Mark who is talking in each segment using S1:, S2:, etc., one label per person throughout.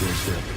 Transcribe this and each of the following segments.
S1: Yes, sir.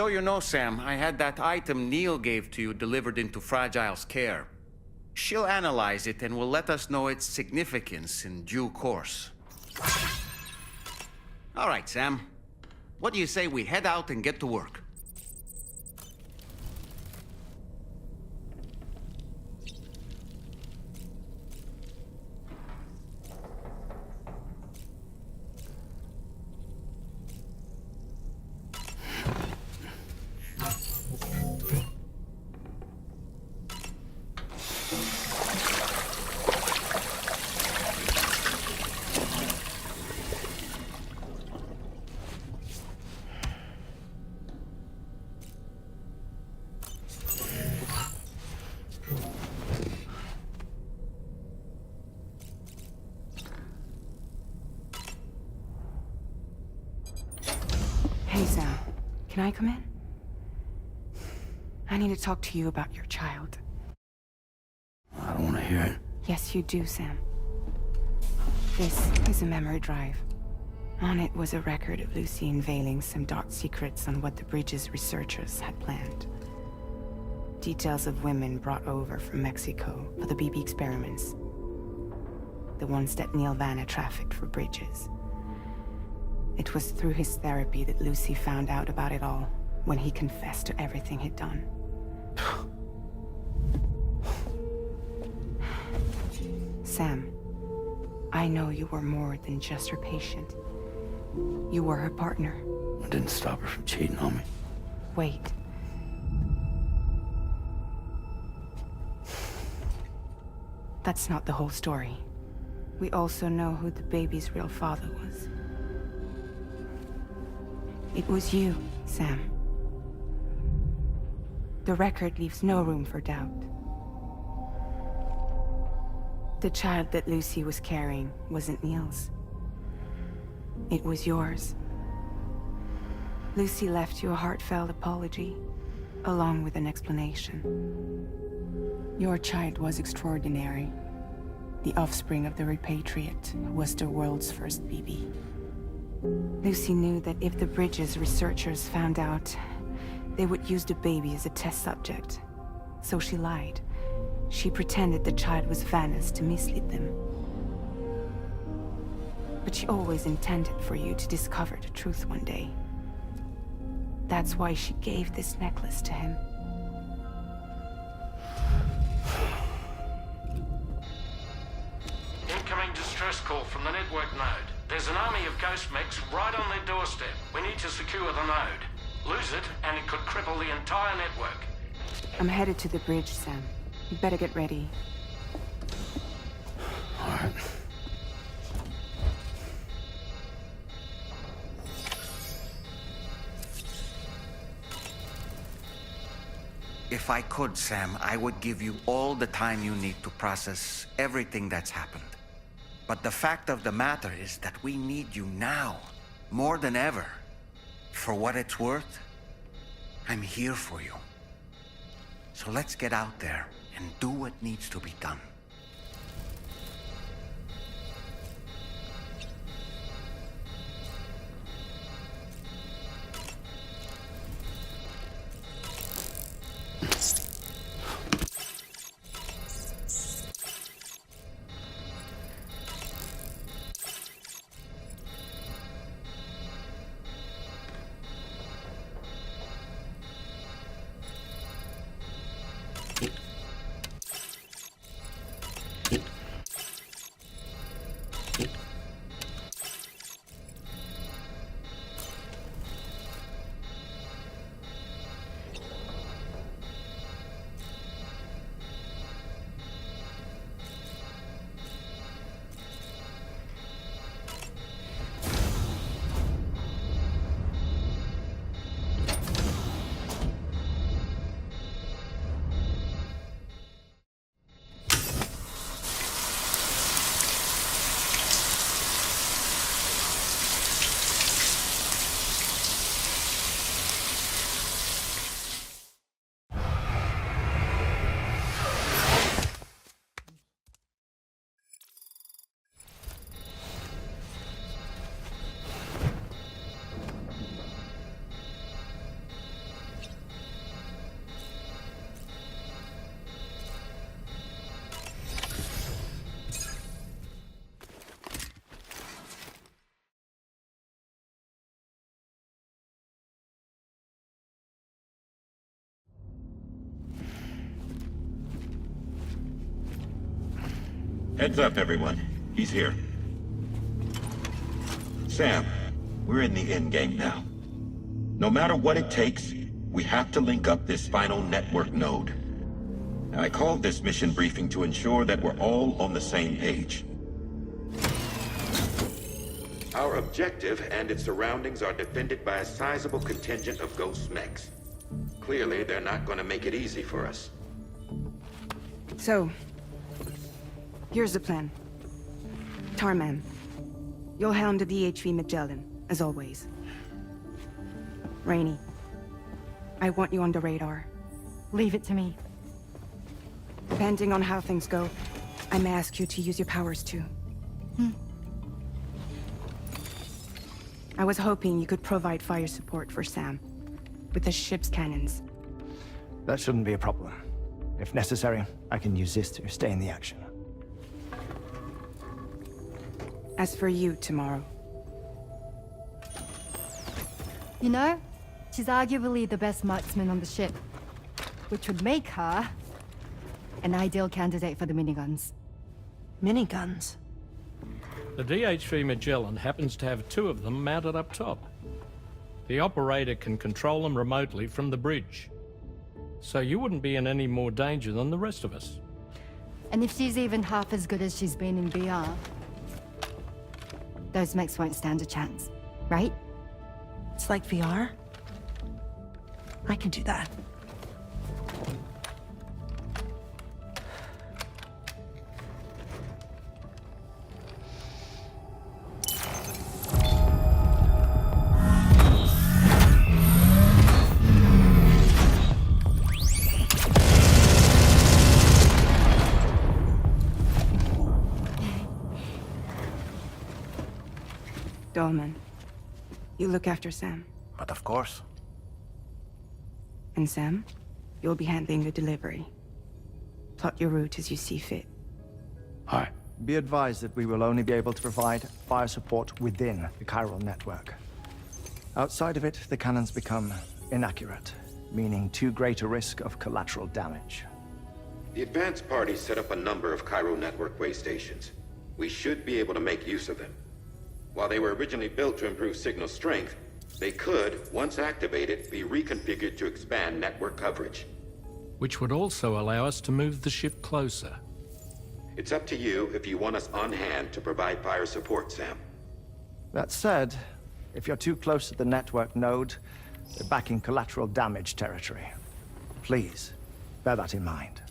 S2: So you know, Sam, I had that item Neil gave to you delivered into Fragile's care. She'll analyze it and will let us know its significance in due course. All right, Sam. What do you say we head out and get to work?
S3: Hey, Sam. Can I come in? I need to talk to you about your child.
S1: I don't want to hear it.
S3: Yes, you do, Sam. This is a memory drive. On it was a record of Lucy unveiling some dark secrets on what the Bridge's researchers had planned. Details of women brought over from Mexico for the BB experiments. The ones that Neil Vanna trafficked for Bridges. It was through his therapy that Lucy found out about it all, when he confessed to everything he'd done. Sam, I know you were more than just her patient. You were her partner.
S1: I didn't stop her from cheating on me.
S3: Wait. That's not the whole story. We also know who the baby's real father was. It was you, Sam. The record leaves no room for doubt. The child that Lucy was carrying wasn't Neil's. It was yours. Lucy left you a heartfelt apology, along with an explanation. Your child was extraordinary. The offspring of the repatriate who was the world's first BB. Lucy knew that if the Bridges researchers found out, they would use the baby as a test subject. So she lied. She pretended the child was Vanna's to mislead them. But she always intended for you to discover the truth one day. That's why she gave this necklace to him.
S4: Incoming distress call from the network node. There's an army of ghost mechs right on their doorstep. We need to secure the node. Lose it, and it could cripple the entire network.
S3: I'm headed to the bridge, Sam. You better get ready.
S1: All right.
S2: If I could, Sam, I would give you all the time you need to process everything that's happened. But the fact of the matter is that we need you now, more than ever. For what it's worth, I'm here for you. So let's get out there and do what needs to be done.
S5: Heads up, everyone. He's here. Sam, we're in the endgame now. No matter what it takes, we have to link up this final network node. I called this mission briefing to ensure that we're all on the same page. Our objective and its surroundings are defended by a sizable contingent of ghost mechs. Clearly, they're not going to make it easy for us.
S3: So, here's the plan. Tarman, you'll helm the DHV Magellan, as always. Rainey, I want you on the radar.
S6: Leave it to me.
S3: Depending on how things go, I may ask you to use your powers too. I was hoping you could provide fire support for Sam, with the ship's cannons.
S7: That shouldn't be a problem. If necessary, I can use this to stay in the action.
S3: As for you, tomorrow.
S6: You know, she's arguably the best marksman on the ship, which would make her an ideal candidate for the miniguns.
S8: Miniguns?
S4: The DHV Magellan happens to have 2 of them mounted up top. The operator can control them remotely from the bridge. So you wouldn't be in any more danger than the rest of us.
S6: And if she's even half as good as she's been in VR, those mechs won't stand a chance, right?
S8: It's like VR? I can do that.
S3: Dolman, you look after Sam.
S2: But of course.
S3: And Sam, you'll be handling the delivery. Plot your route as you see fit.
S1: All right.
S7: Be advised that we will only be able to provide fire support within the chiral network. Outside of it, the cannons become inaccurate, meaning too great a risk of collateral damage.
S5: The advanced party set up a number of chiral network way stations. We should be able to make use of them. While they were originally built to improve signal strength, they could, once activated, be reconfigured to expand network coverage.
S4: Which would also allow us to move the ship closer.
S5: It's up to you if you want us on hand to provide fire support, Sam.
S7: That said, if you're too close to the network node, you're back in collateral damage territory. Please, bear that in mind.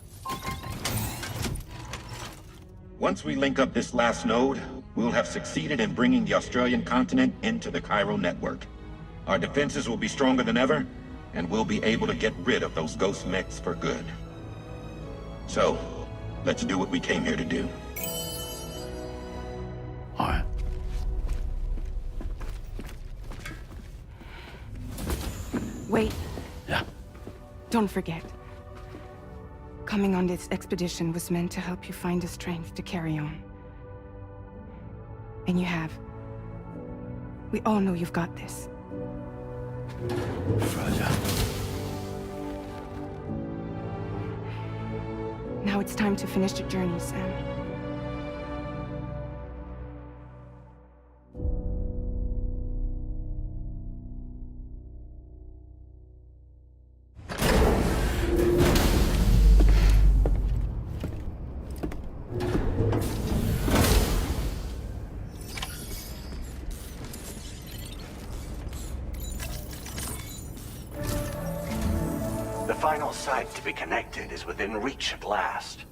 S5: Once we link up this last node, we'll have succeeded in bringing the Australian continent into the chiral network. Our defenses will be stronger than ever, and we'll be able to get rid of those ghost mechs for good. So, let's do what we came here to do.
S1: All right.
S3: Wait,
S1: Yeah.
S3: don't forget. Coming on this expedition was meant to help you find the strength to carry on. And you have. We all know you've got this.
S1: Roger.
S3: Now it's time to finish the journey, Sam.
S9: The final site to be connected is within reach at last.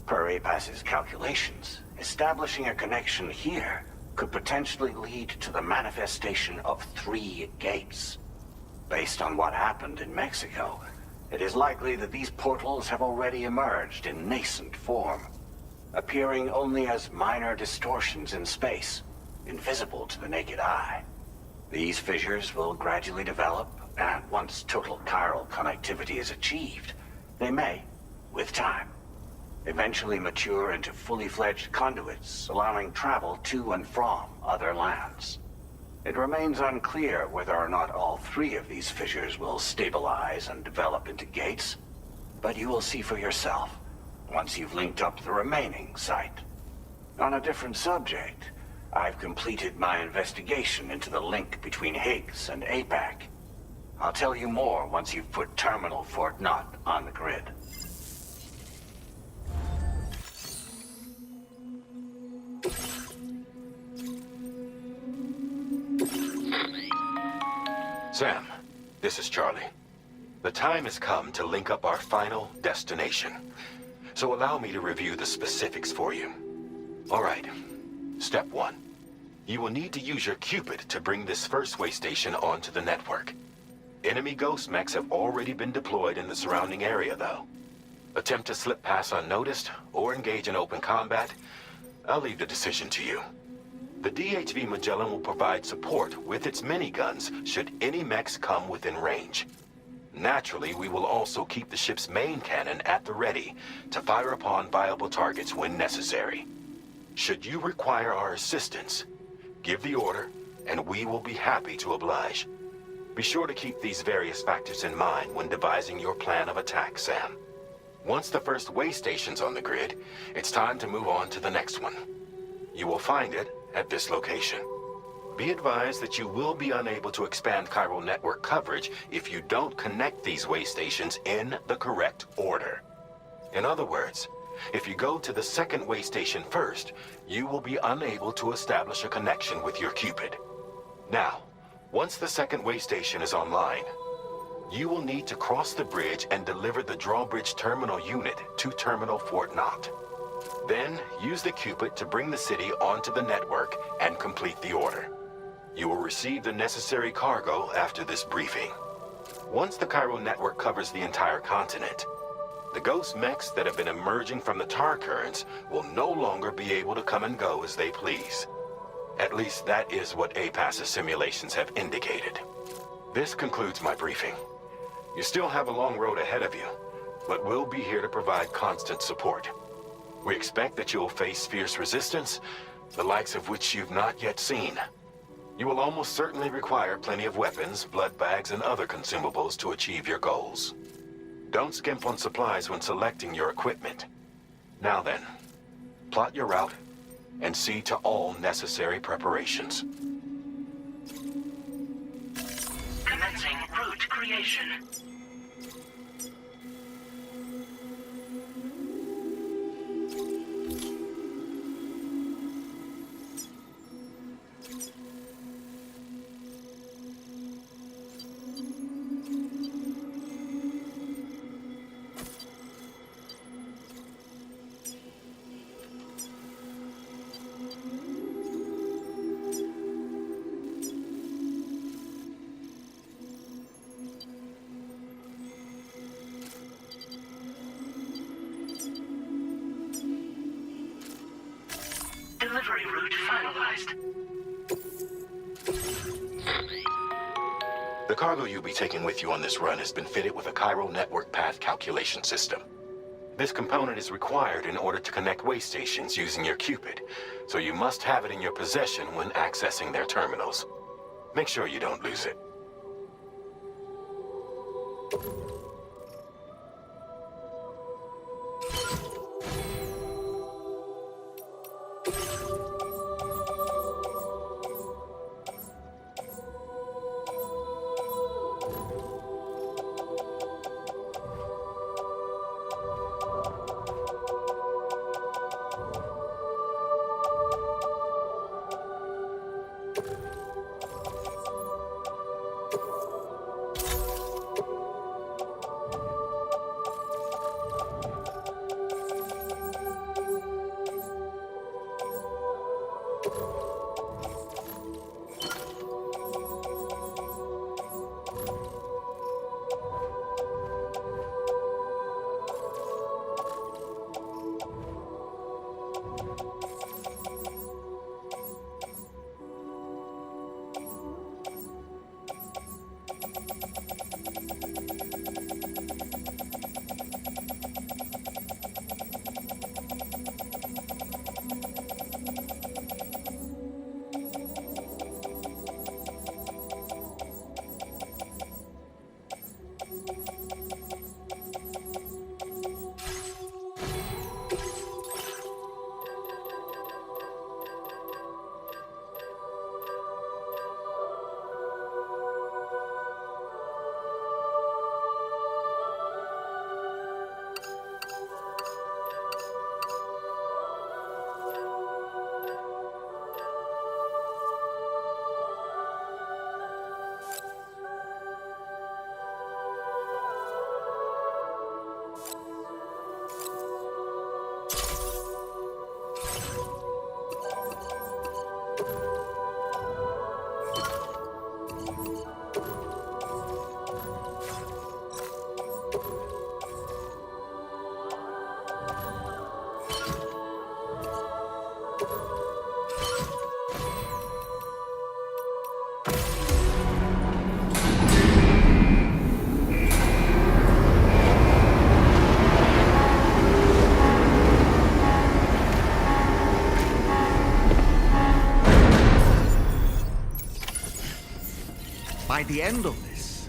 S9: Per APAS's calculations, establishing a connection here could potentially lead to the manifestation of 3 gates. Based on what happened in Mexico, it is likely that these portals have already emerged in nascent form, appearing only as minor distortions in space, invisible to the naked eye. These fissures will gradually develop, and once total chiral connectivity is achieved, they may, with time, eventually mature into fully fledged conduits, allowing travel to and from other lands. It remains unclear whether or not all 3 of these fissures will stabilize and develop into gates, but you will see for yourself once you've linked up the remaining site. On a different subject, I've completed my investigation into the link between Higgs and APAC. I'll tell you more once you've put Terminal Fort Knott on the grid.
S5: Sam, this is Charlie. The time has come to link up our final destination. So allow me to review the specifics for you. All right. Step 1. You will need to use your Cupid to bring this first way station onto the network. Enemy ghost mechs have already been deployed in the surrounding area, though. Attempt to slip past unnoticed or engage in open combat, I'll leave the decision to you. The DHV Magellan will provide support with its miniguns should any mechs come within range. Naturally, we will also keep the ship's main cannon at the ready to fire upon viable targets when necessary. Should you require our assistance, give the order, and we will be happy to oblige. Be sure to keep these various factors in mind when devising your plan of attack, Sam. Once the first way station's on the grid, it's time to move on to the next one. You will find it at this location. Be advised that you will be unable to expand chiral network coverage if you don't connect these way stations in the correct order. In other words, if you go to the second way station first, you will be unable to establish a connection with your Cupid. Now, once the second way station is online, you will need to cross the bridge and deliver the Drawbridge terminal unit to Terminal Fort Knott. Then, use the Cupid to bring the city onto the network and complete the order. You will receive the necessary cargo after this briefing. Once the chiral network covers the entire continent, the ghost mechs that have been emerging from the tar currents will no longer be able to come and go as they please. At least that is what APAS's simulations have indicated. This concludes my briefing. You still have a long road ahead of you, but we'll be here to provide constant support. We expect that you'll face fierce resistance, the likes of which you've not yet seen. You will almost certainly require plenty of weapons, blood bags, and other consumables to achieve your goals. Don't skimp on supplies when selecting your equipment. Now then, plot your route and see to all necessary preparations.
S10: Commencing route creation. Delivery route finalized.
S5: The cargo you'll be taking with you on this run has been fitted with a chiral network path calculation system. This component is required in order to connect way stations using your Cupid, so you must have it in your possession when accessing their terminals. Make sure you don't lose it.
S2: By the end of this,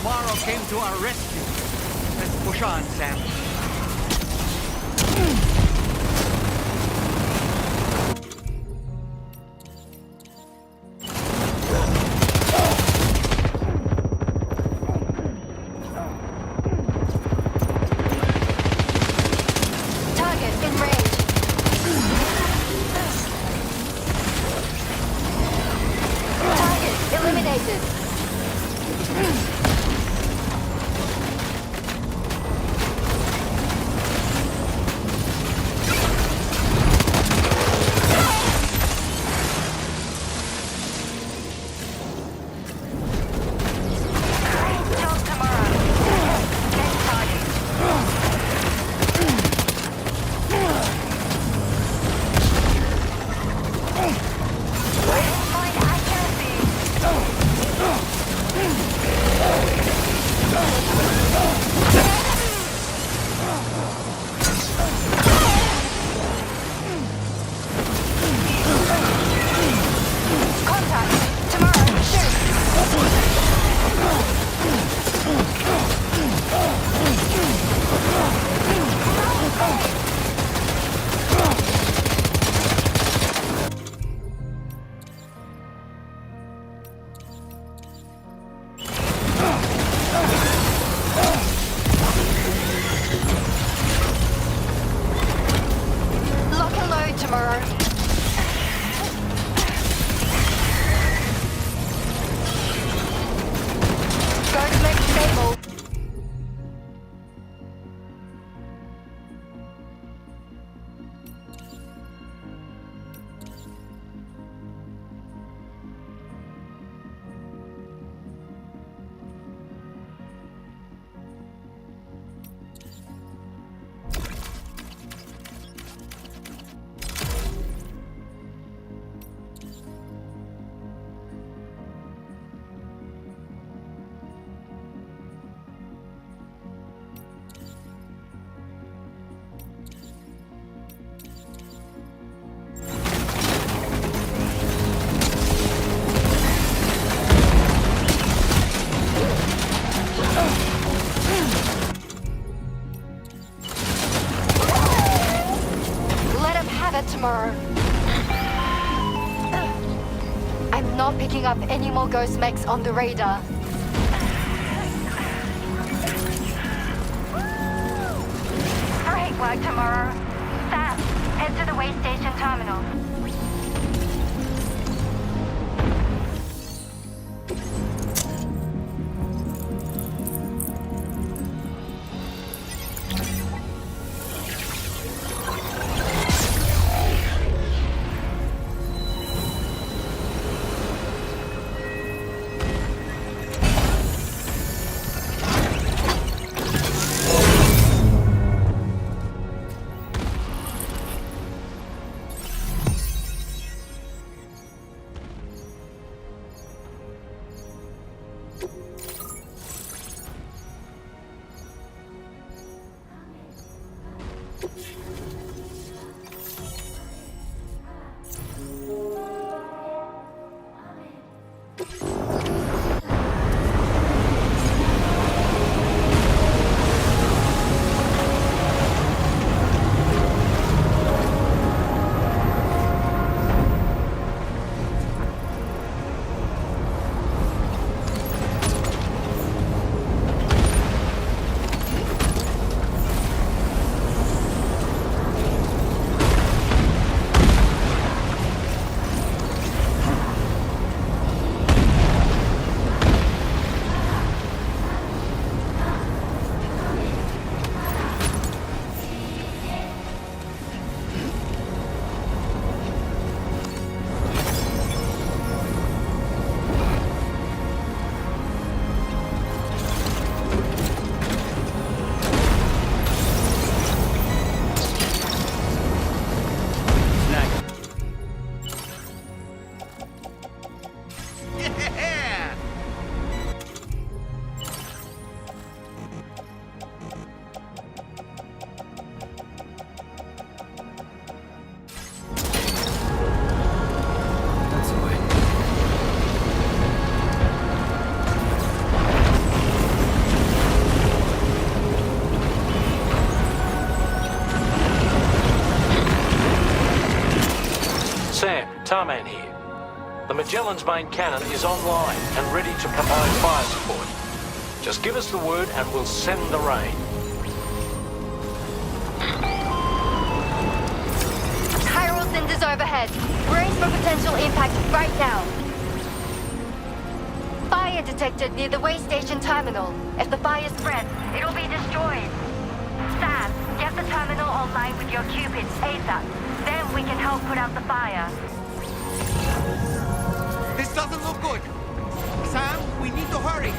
S2: tomorrow came to our rescue. Let's push on, Sam.
S6: Target in range. Target eliminated. Lock and load tomorrow. Go to make stable. Let him have it tomorrow. I'm not picking up any more ghost mechs on the radar.
S11: Great work tomorrow. Sam, head to the way station terminal.
S4: Starman here. The Magellan's main cannon is online and ready to provide fire support. Just give us the word and we'll send the rain.
S11: Chiral cinders overhead. Brace for potential impact right now. Fire detected near the way station terminal. If the fire spreads, it'll be destroyed. Sam, get the terminal online with your Cupids ASAP. Then we can help put out the fire.
S2: This doesn't look good. Sam, we need to hurry.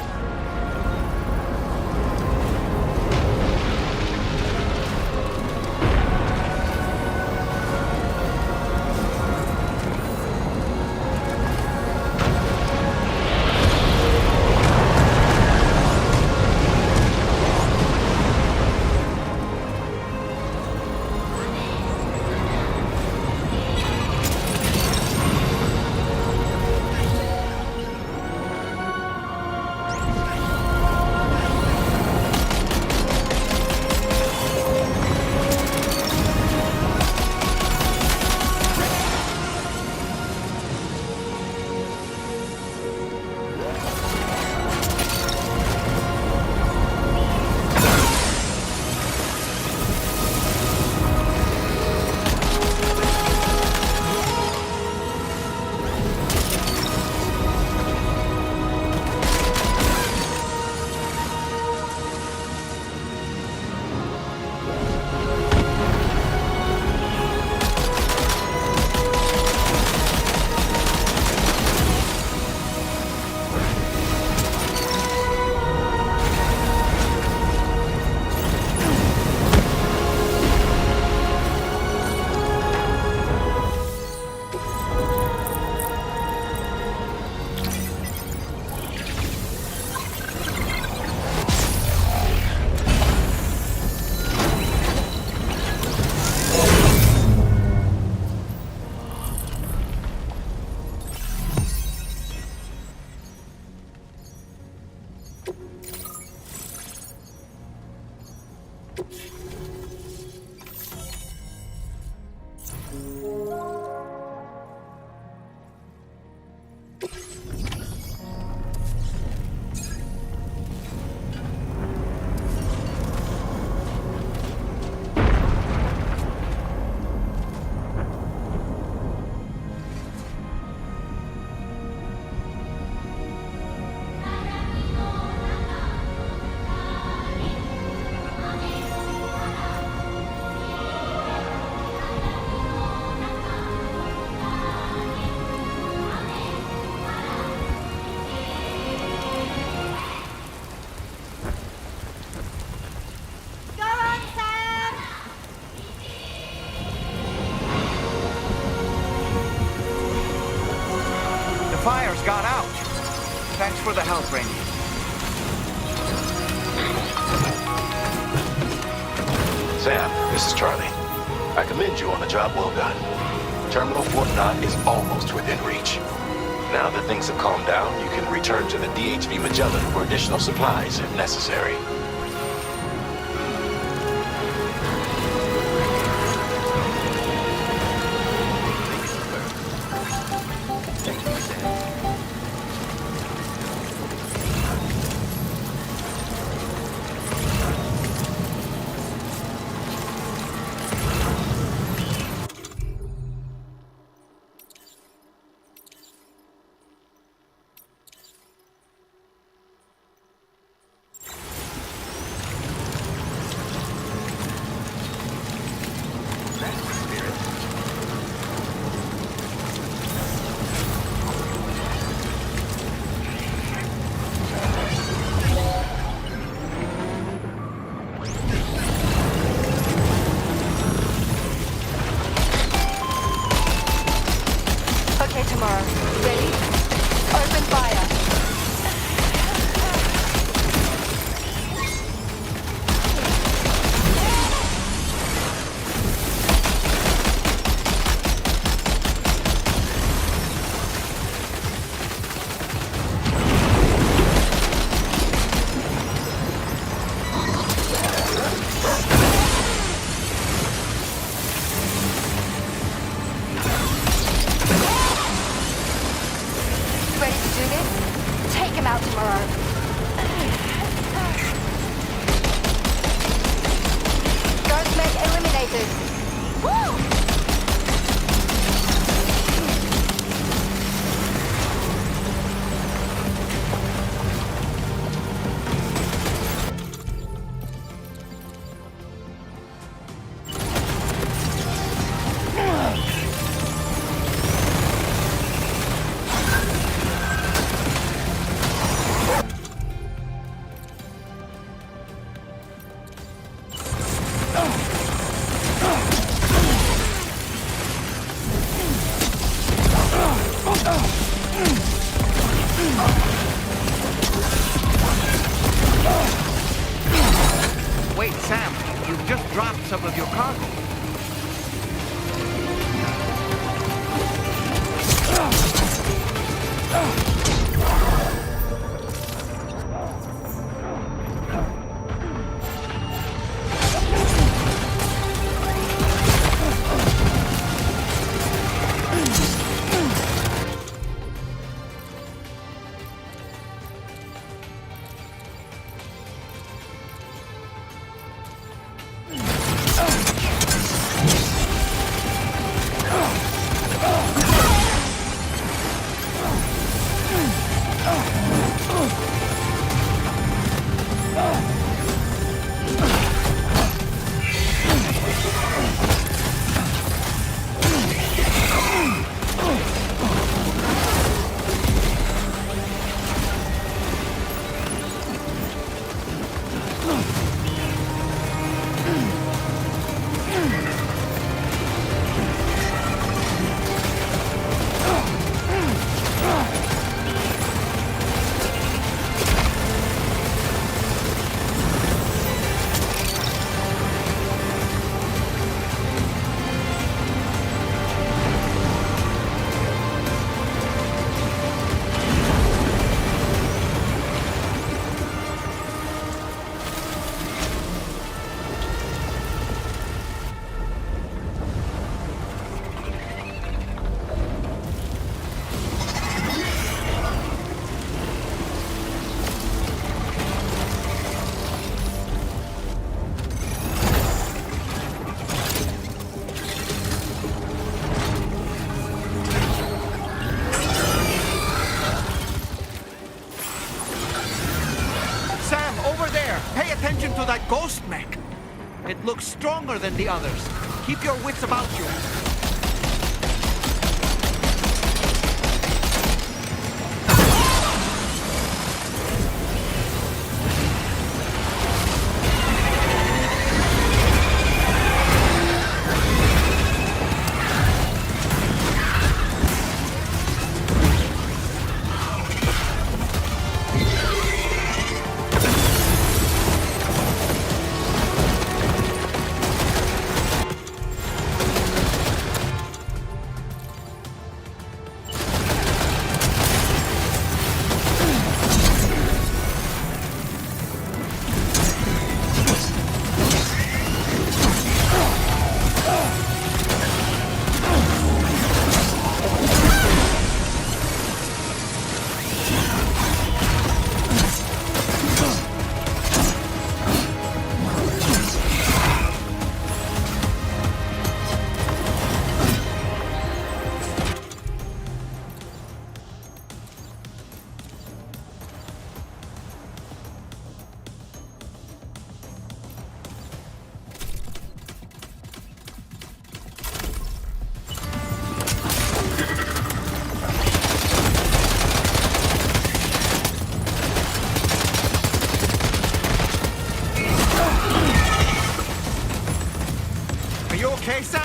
S2: Fire's got out. Thanks for the help, Rainy.
S12: Sam, this is Charlie. I commend you on a job well done. Terminal Fort Knot is almost within reach. Now that things have calmed down, you can return to the DHV Magellan for additional supplies if necessary.
S2: Wait, Sam, you've just dropped some of your cargo. Attention to that ghost mech. It looks stronger than the others. Keep your wits about you. Okay, Sam?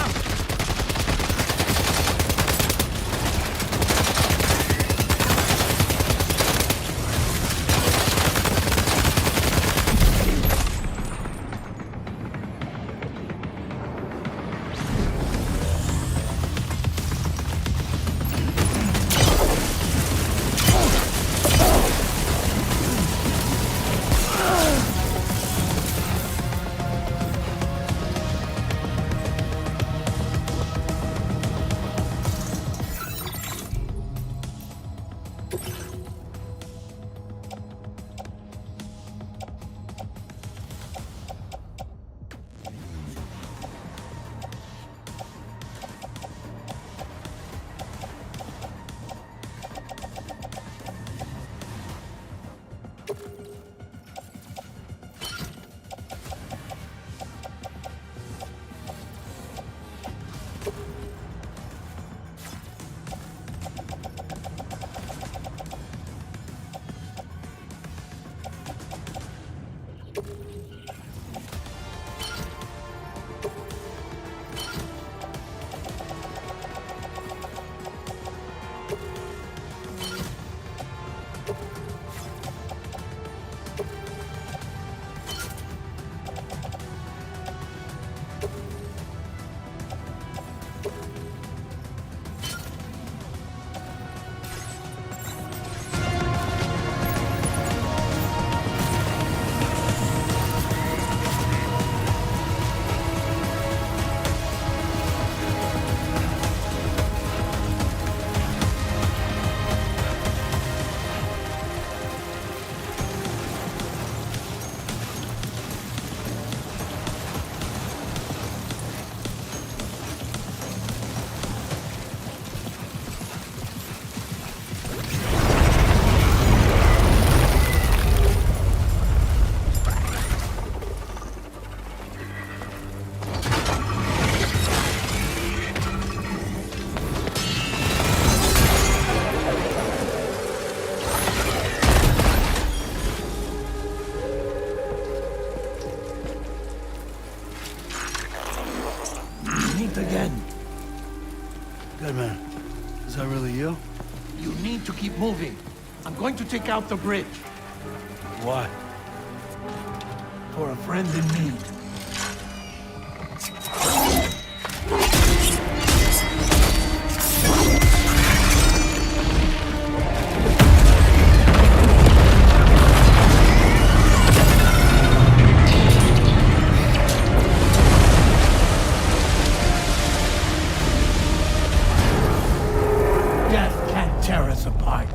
S1: deal?
S13: You need to keep moving. I'm going to take out the bridge.
S1: Why?
S13: For a friend in need. Death can't tear us apart.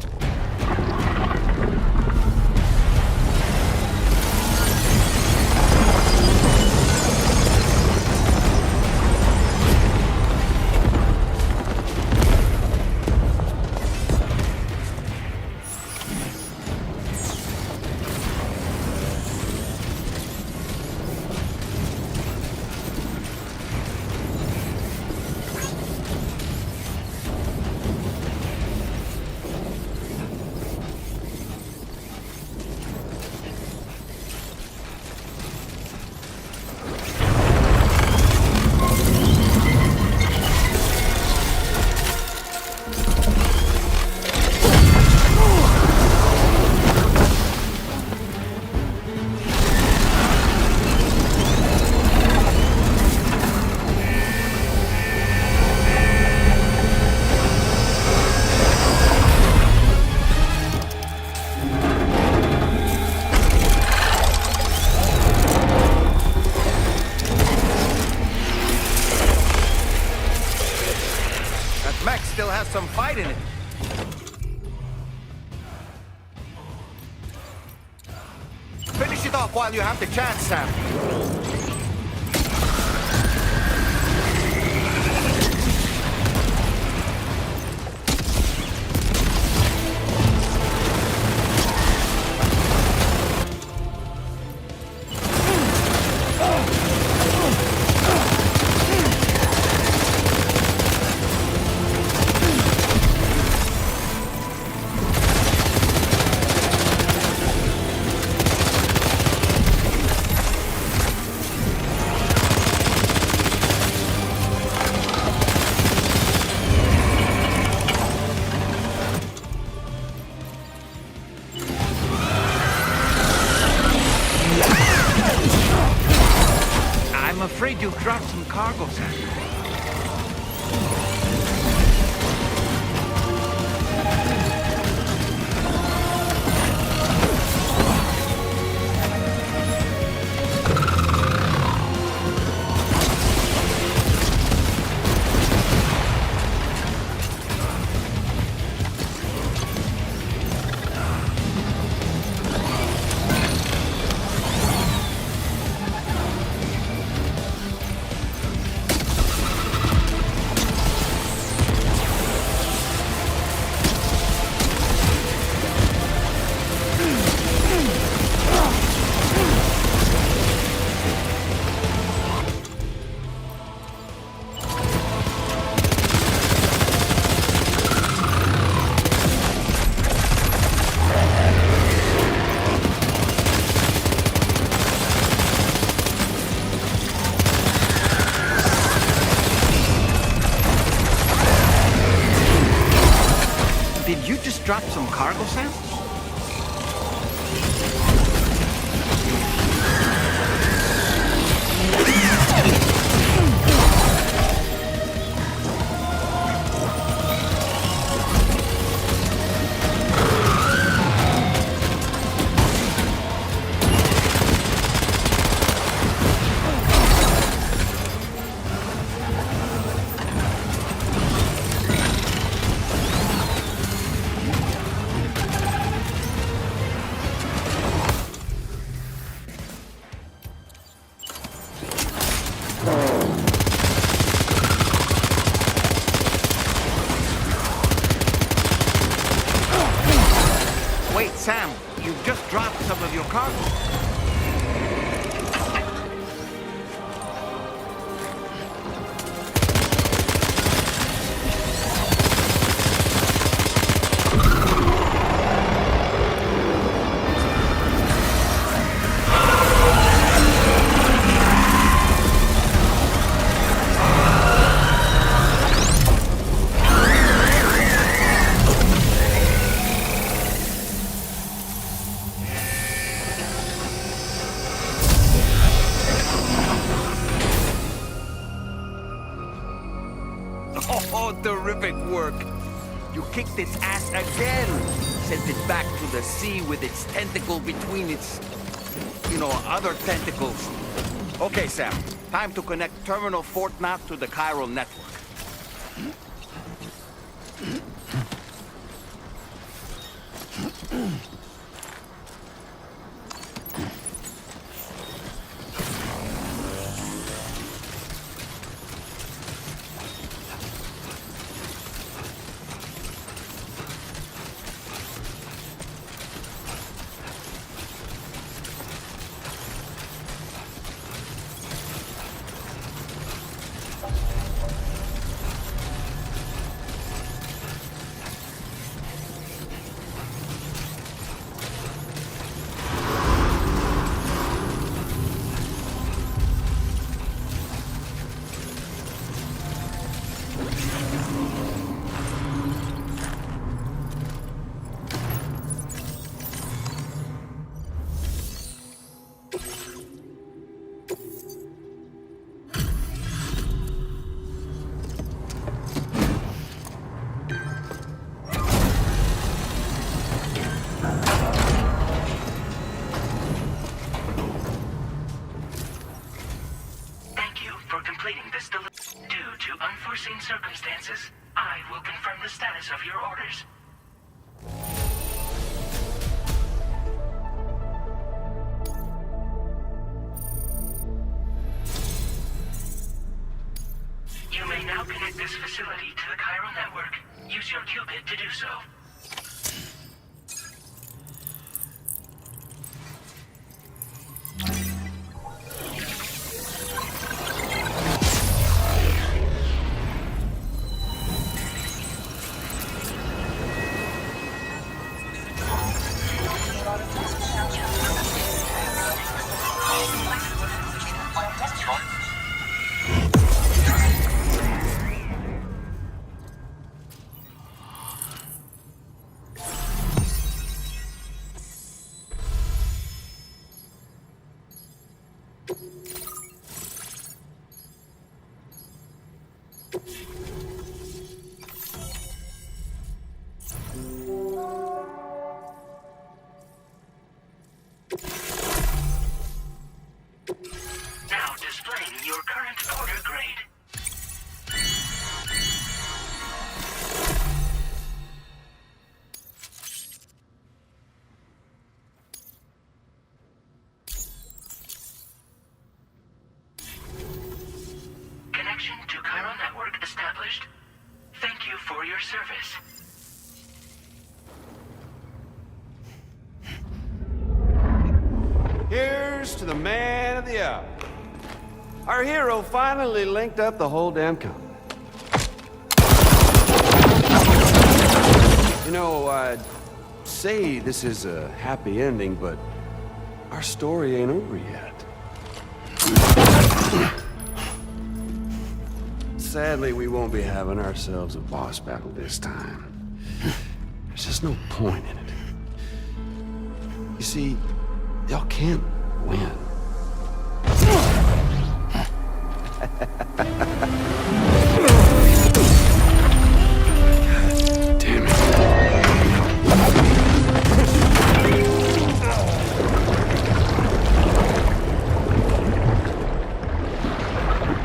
S2: That mech still has some fight in it. Finish it off while you have the chance, Sam. I'm afraid you've dropped some cargo, Sam. Did you just drop some cargo, Sam? Wait, Sam, you just dropped some of your cargo. Oh, terrific work. You kicked its ass again. Sent it back to the sea with its tentacle between its, other tentacles. Okay, Sam. Time to connect Terminal Fort Knot to the chiral network.
S10: Circumstances, I will confirm the status of your orders. You may now connect this facility to the chiral network. Use your qubit to do so. Now displaying your current order grade. Connection to chiral network established. Thank you for your service.
S14: Here's to the man of the hour. Our hero finally linked up the whole damn company. I'd say this is a happy ending, but our story ain't over yet. Sadly, we won't be having ourselves a boss battle this time. There's just no point in it. You see, y'all can't win. Damn it.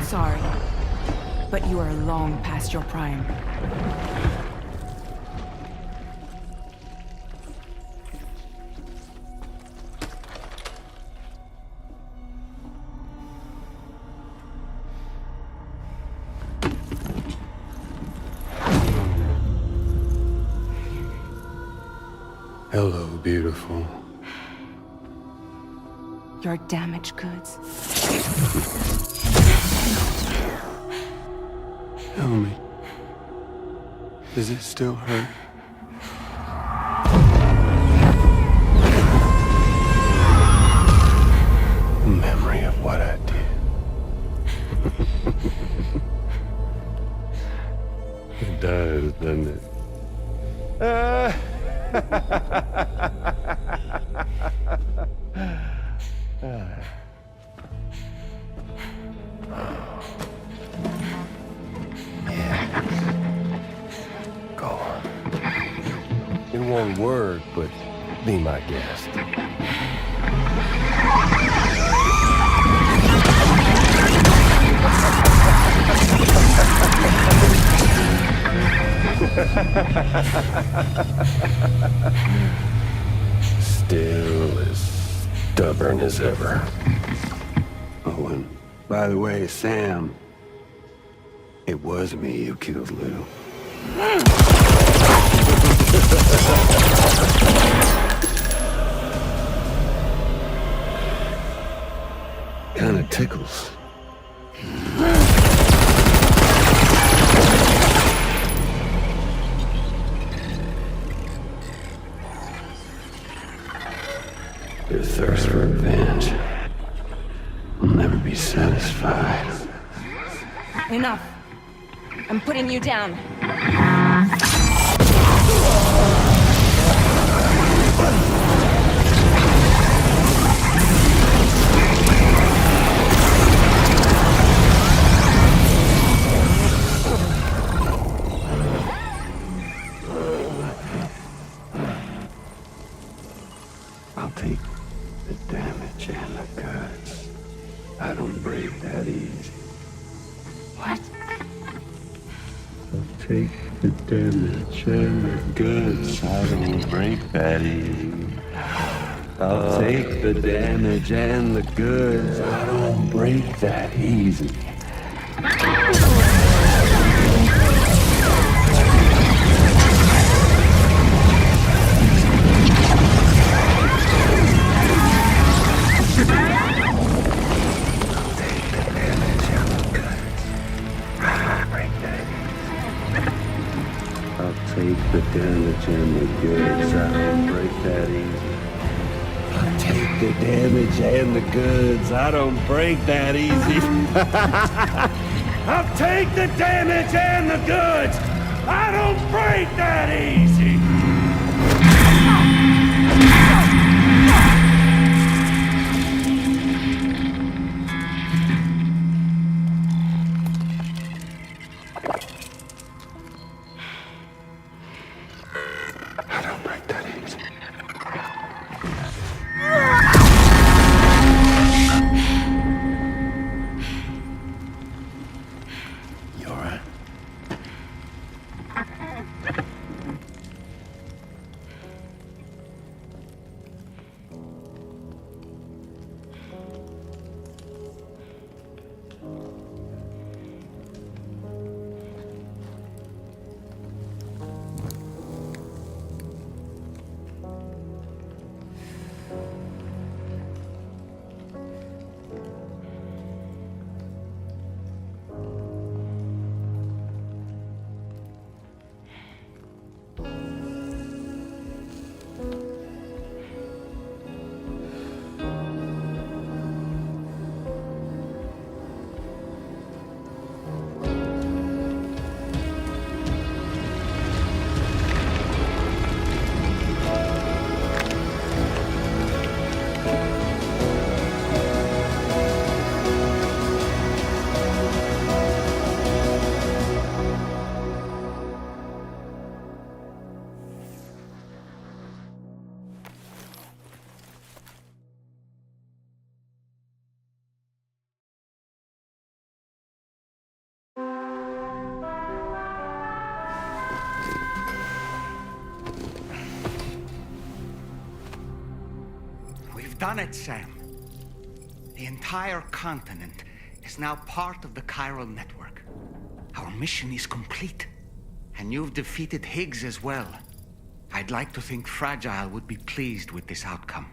S3: Sorry, but you are long past your prime.
S14: Hello, beautiful.
S3: Your damaged goods.
S14: Tell me, does it still hurt? Memory of what I did. It does, doesn't it?
S15: won't work, but be my guest. Still as stubborn as ever.
S14: Oh, and by the way, Sam, it was me who killed Lou. Kinda tickles. Your thirst for revenge will never be satisfied.
S16: Enough. I'm putting you down.
S14: I'll take the damage and the goods. I don't break that easy.
S16: What?
S14: I'll take the damage and the goods. I don't break that easy. I'll take the damage and the goods. I don't break that easy. Take the damage and the goods. I don't break that easy. I'll take the damage and the goods. I don't break that easy. I'll take the damage and the goods. I don't break that easy.
S2: Done it, Sam. The entire continent is now part of the chiral network. Our mission is complete. And you've defeated Higgs as well. I'd like to think Fragile would be pleased with this outcome.